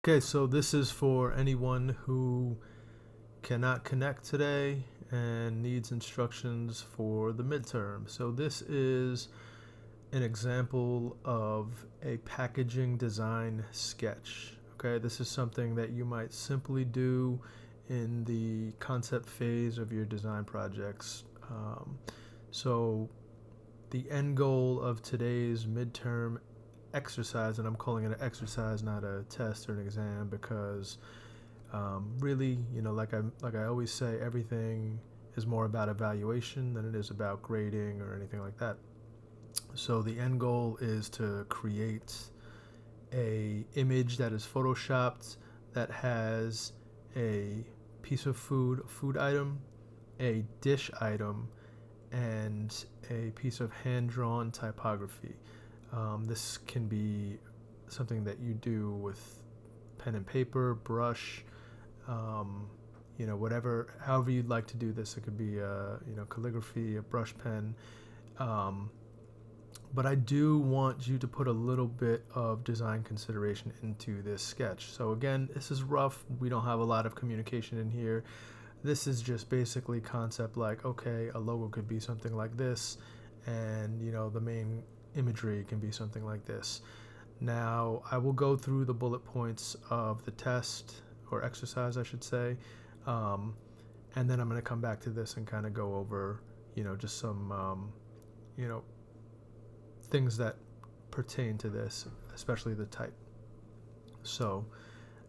Okay, so this is for anyone who cannot connect today and needs instructions for the midterm. So this is an example of a packaging design sketch. Okay, this is something that you might simply do in the concept phase of your design projects. So the end goal of today's midterm exercise, and I'm calling it an exercise, not a test or an exam, because really, like I always say, everything is more about evaluation than it is about grading or anything like that. So the end goal is to create a image that is photoshopped that has a piece of food item, a dish item, and a piece of hand-drawn typography. This can be something that you do with pen and paper, brush, whatever, however you'd like to do this. It could be calligraphy, a brush pen. But I do want you to put a little bit of design consideration into this sketch. So again, this is rough. We don't have a lot of communication in here. This is just basically concept like, okay, a logo could be something like this, and the main imagery can be something like this. Now, I will go through the bullet points of the test, or exercise, I should say, and then I'm going to come back to this and kind of go over, just some, things that pertain to this, especially the type. So,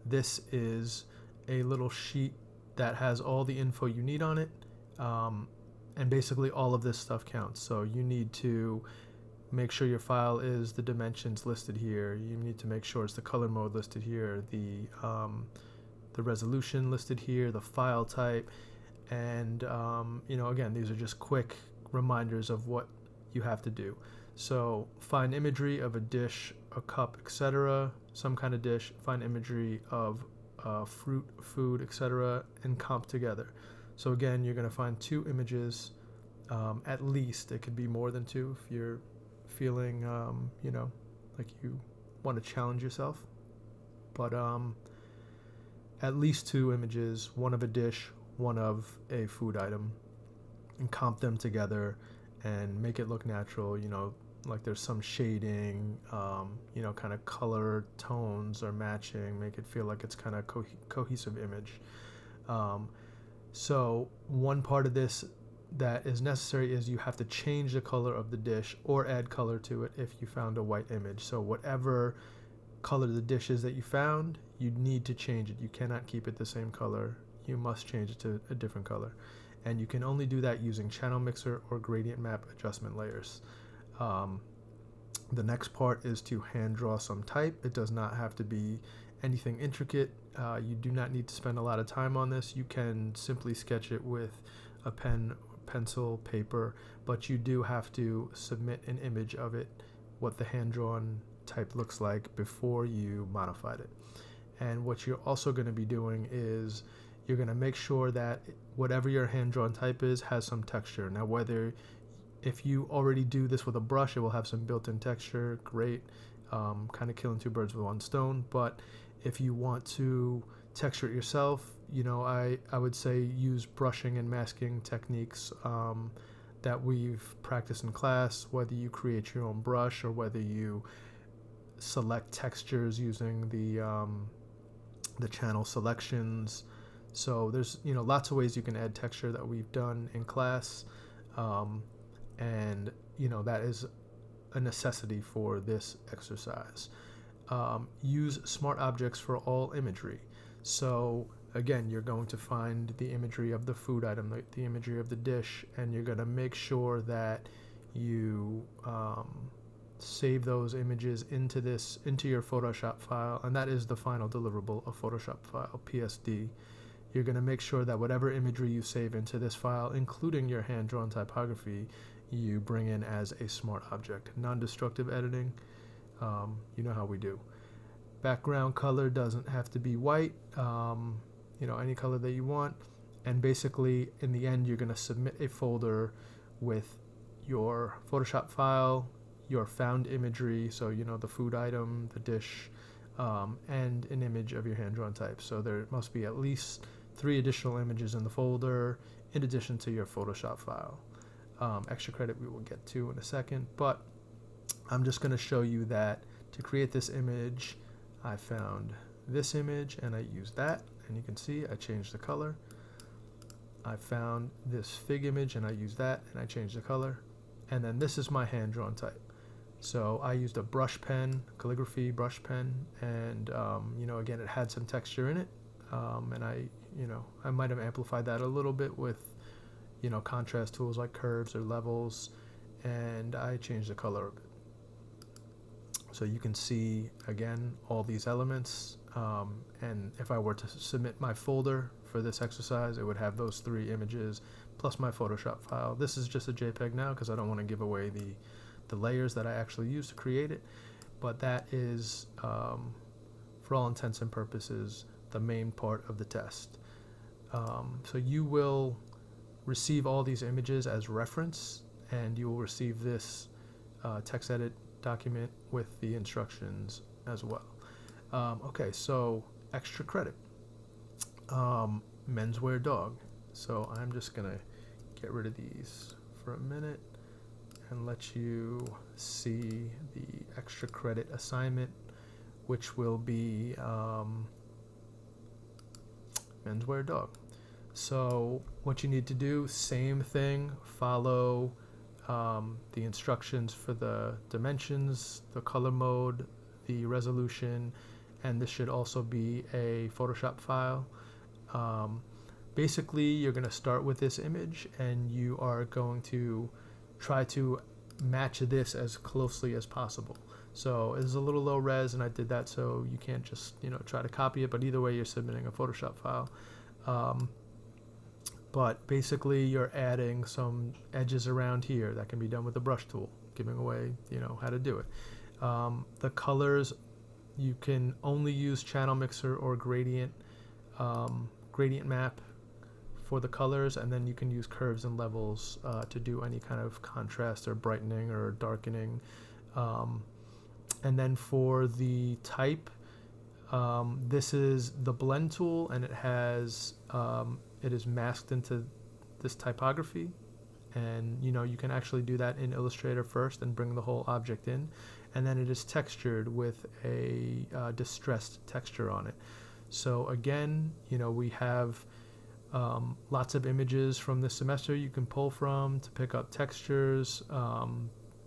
this is a little sheet that has all the info you need on it, and basically all of this stuff counts. So you need to make sure your file is the dimensions listed here. You need to make sure it's the color mode listed here, the resolution listed here, the file type, and again, these are just quick reminders of what you have to do. So find imagery of a dish, a cup, etc., some kind of dish. Find imagery of fruit, food, etc., and comp together. So again, you're going to find two images, at least. It could be more than two if you're feeling, like you want to challenge yourself. But at least two images, one of a dish, one of a food item, and comp them together and make it look natural, like there's some shading, kind of color tones are matching, make it feel like it's kind of cohesive image. So one part of this that is necessary is you have to change the color of the dish or add color to it if you found a white image. So whatever color the dish is that you found, you need to change it. You cannot keep it the same color. You must change it to a different color. And you can only do that using channel mixer or gradient map adjustment layers. The next part is to hand draw some type. It does not have to be anything intricate. You do not need to spend a lot of time on this. You can simply sketch it with a pen, pencil, paper, but you do have to submit an image of it, what the hand-drawn type looks like, before you modified it. And what you're also going to be doing is you're going to make sure that whatever your hand-drawn type is has some texture. Now, if you already do this with a brush, it will have some built-in texture. Great, kind of killing two birds with one stone. But if you want to texture it yourself, I would say use brushing and masking techniques that we've practiced in class, whether you create your own brush or whether you select textures using the channel selections. So there's lots of ways you can add texture that we've done in class. And that is a necessity for this exercise. Use smart objects for all imagery. So again, you're going to find the imagery of the food item, the imagery of the dish, and you're going to make sure that you save those images into your Photoshop file, and that is the final deliverable, a Photoshop file, PSD. You're going to make sure that whatever imagery you save into this file, including your hand-drawn typography, you bring in as a smart object. Non-destructive editing, you know how we do. Background color doesn't have to be white, any color that you want. And basically, in the end, you're going to submit a folder with your Photoshop file, your found imagery, so the food item, the dish, and an image of your hand-drawn type. So there must be at least 3 additional images in the folder in addition to your Photoshop file. Extra credit we will get to in a second, but I'm just going to show you that to create this image, I found this image and I used that, and you can see I changed the color. I found this fig image and I used that and I changed the color. And then this is my hand-drawn type. So I used a brush pen, calligraphy brush pen, and again, it had some texture in it, and I might have amplified that a little bit with contrast tools like curves or levels, and I changed the color of it. So you can see again all these elements, and if I were to submit my folder for this exercise, it would have those 3 images plus my Photoshop file. This is just a JPEG now because I don't want to give away the layers that I actually used to create it, but that is, for all intents and purposes, the main part of the test. So you will receive all these images as reference, and you will receive this text edit document with the instructions as well. Okay, so extra credit. Menswear dog. So I'm just gonna get rid of these for a minute and let you see the extra credit assignment, which will be menswear dog. So what you need to do, same thing, follow the instructions for the dimensions, the color mode, the resolution, and this should also be a Photoshop file. Basically, you're going to start with this image and you are going to try to match this as closely as possible. So it's a little low res, and I did that so you can't just try to copy it, but either way you're submitting a Photoshop file. But basically you're adding some edges around here that can be done with the brush tool, giving away how to do it. The colors, you can only use channel mixer or gradient map for the colors, and then you can use curves and levels to do any kind of contrast or brightening or darkening. And then for the type, this is the blend tool, and it has it is masked into this typography, and you can actually do that in Illustrator first and bring the whole object in, and then it is textured with a distressed texture on it. So again, we have lots of images from this semester you can pull from to pick up textures.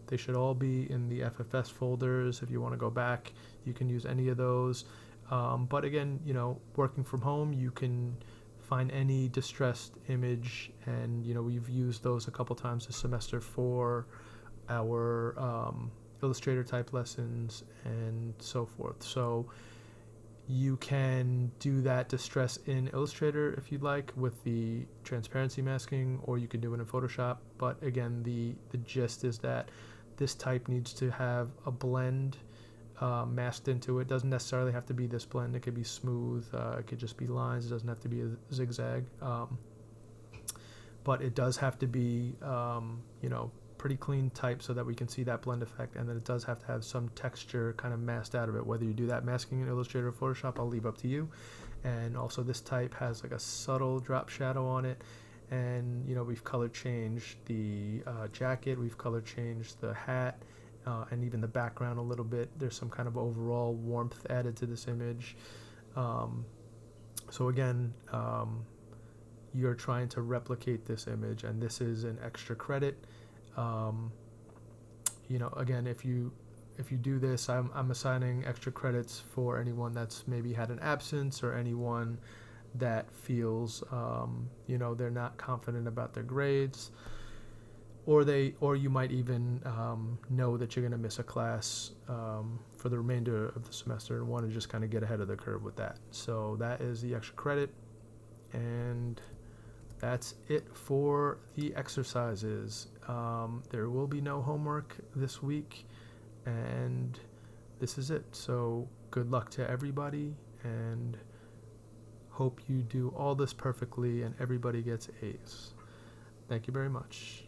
They should all be in the FFS folders. If you want to go back, you can use any of those. But again, working from home, you can find any distressed image, and we've used those a couple times this semester for our Illustrator type lessons and so forth. So you can do that distress in Illustrator if you'd like with the transparency masking, or you can do it in Photoshop. But again, the gist is that this type needs to have a blend masked into it. Doesn't necessarily have to be this blend. It could be smooth. It could just be lines. It doesn't have to be a zigzag. But it does have to be, pretty clean type so that we can see that blend effect. And then it does have to have some texture kind of masked out of it. Whether you do that masking in Illustrator or Photoshop, I'll leave up to you. And also this type has like a subtle drop shadow on it. And, we've color changed the jacket. We've color changed the hat. And even the background a little bit. There's some kind of overall warmth added to this image. So again, you're trying to replicate this image, and this is an extra credit. Again, if you do this, I'm assigning extra credits for anyone that's maybe had an absence, or anyone that feels they're not confident about their grades. Or you might even know that you're going to miss a class for the remainder of the semester and want to just kind of get ahead of the curve with that. So that is the extra credit, and that's it for the exercises. There will be no homework this week, and this is it. So good luck to everybody, and hope you do all this perfectly and everybody gets A's. Thank you very much.